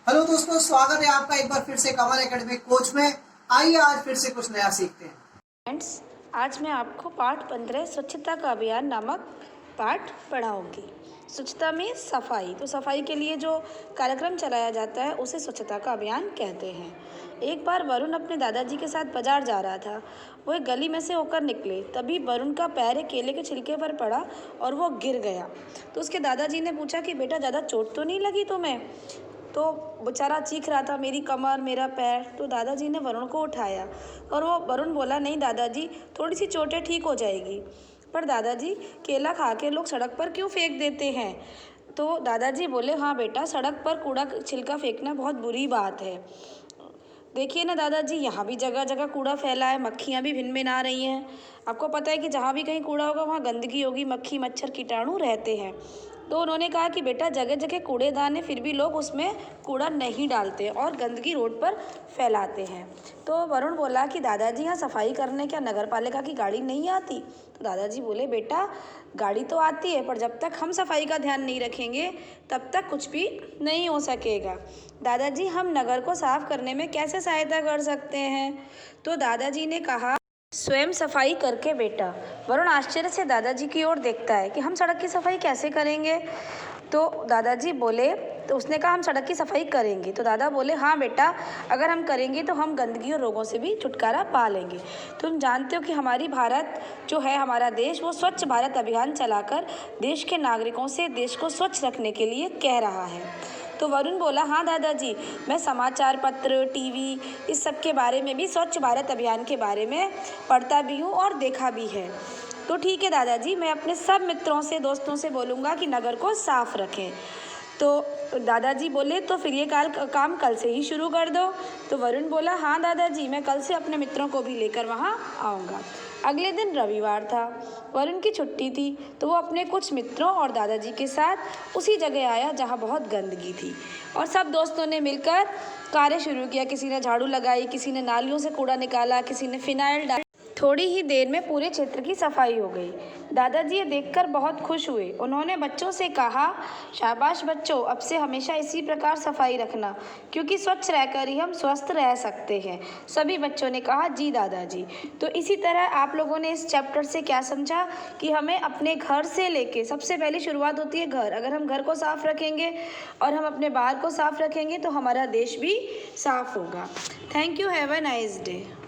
Hello दोस्तों, स्वागत है आपका एक बार फिर से कमल एकेडमिक कोच में। आइए आज फिर से कुछ नया सीखते हैं। फ्रेंड्स, आज मैं आपको पाठ 15 स्वच्छता का अभियान नामक पाठ पढ़ाऊंगी। स्वच्छता में सफाई, तो सफाई के लिए जो कार्यक्रम चलाया जाता है उसे स्वच्छता का अभियान कहते हैं। एक बार वरुण अपने दादाजी के साथ बाजार जा रहा था। वो एक गली में से होकर निकले, तभी वरुण का पैर एक केले के छिलके पर पड़ा और वो गिर गया। तो उसके दादाजी ने पूछा कि बेटा, ज़्यादा चोट तो नहीं लगी तुम्हें? तो बेचारा चीख रहा था, मेरी कमर, मेरा पैर। तो दादाजी ने वरुण को उठाया और वो वरुण बोला, नहीं दादाजी, थोड़ी सी चोटें ठीक हो जाएगी। पर दादाजी, केला खा के लोग सड़क पर क्यों फेंक देते हैं? तो दादाजी बोले, हाँ बेटा, सड़क पर कूड़ा छिलका फेंकना बहुत बुरी बात है। देखिए ना दादाजी, यहाँ भी जगह जगह कूड़ा फैला है, मक्खियाँ भी भिन भिन आ रही हैं। आपको पता है कि जहाँ भी कहीं कूड़ा होगा वहाँ गंदगी होगी, मक्खी मच्छर कीटाणु रहते हैं। तो उन्होंने कहा कि बेटा, जगह जगह कूड़ेदान है, फिर भी लोग उसमें कूड़ा नहीं डालते और गंदगी रोड पर फैलाते हैं। तो वरुण बोला कि दादाजी, यहाँ सफाई करने क्या नगर पालिका की गाड़ी नहीं आती? तो दादाजी बोले, बेटा, गाड़ी तो आती है, पर जब तक हम सफाई का ध्यान नहीं रखेंगे तब तक कुछ भी नहीं हो सकेगा। दादाजी, हम नगर को साफ करने में कैसे सहायता कर सकते हैं? तो दादाजी ने कहा, स्वयं सफाई करके बेटा। वरुण आश्चर्य से दादाजी की ओर देखता है कि हम सड़क की सफाई कैसे करेंगे? तो दादाजी बोले, तो उसने कहा, हम सड़क की सफाई करेंगे। तो दादा बोले, हाँ बेटा, अगर हम करेंगे तो हम गंदगी और रोगों से भी छुटकारा पा लेंगे। तुम जानते हो कि हमारी भारत जो है, हमारा देश, वो स्वच्छ भारत अभियान चलाकर देश के नागरिकों से देश को स्वच्छ रखने के लिए कह रहा है। तो वरुण बोला, हाँ दादाजी, मैं समाचार पत्र, टीवी, इस सब के बारे में भी स्वच्छ भारत अभियान के बारे में पढ़ता भी हूँ और देखा भी है। तो ठीक है दादाजी, मैं अपने सब मित्रों से, दोस्तों से बोलूँगा कि नगर को साफ रखें। तो दादाजी बोले, तो फिर ये काम कल से ही शुरू कर दो। तो वरुण बोला, हाँ दादाजी, मैं कल से अपने मित्रों को भी लेकर वहाँ आऊँगा। अगले दिन रविवार था, वरुण की छुट्टी थी, तो वो अपने कुछ मित्रों और दादाजी के साथ उसी जगह आया जहाँ बहुत गंदगी थी। और सब दोस्तों ने मिलकर कार्य शुरू किया। किसी ने झाड़ू लगाई, किसी ने नालियों से कूड़ा निकाला, किसी ने फिनाइल डाला। थोड़ी ही देर में पूरे क्षेत्र की सफाई हो गई। दादाजी ये देखकर बहुत खुश हुए। उन्होंने बच्चों से कहा, शाबाश बच्चों, अब से हमेशा इसी प्रकार सफाई रखना, क्योंकि स्वच्छ रहकर ही हम स्वस्थ रह सकते हैं। सभी बच्चों ने कहा, जी दादाजी। तो इसी तरह आप लोगों ने इस चैप्टर से क्या समझा कि हमें अपने घर से लेके, सबसे पहले शुरुआत होती है घर। अगर हम घर को साफ रखेंगे और हम अपने बाहर को साफ रखेंगे तो हमारा देश भी साफ होगा। Thank you, have a nice day.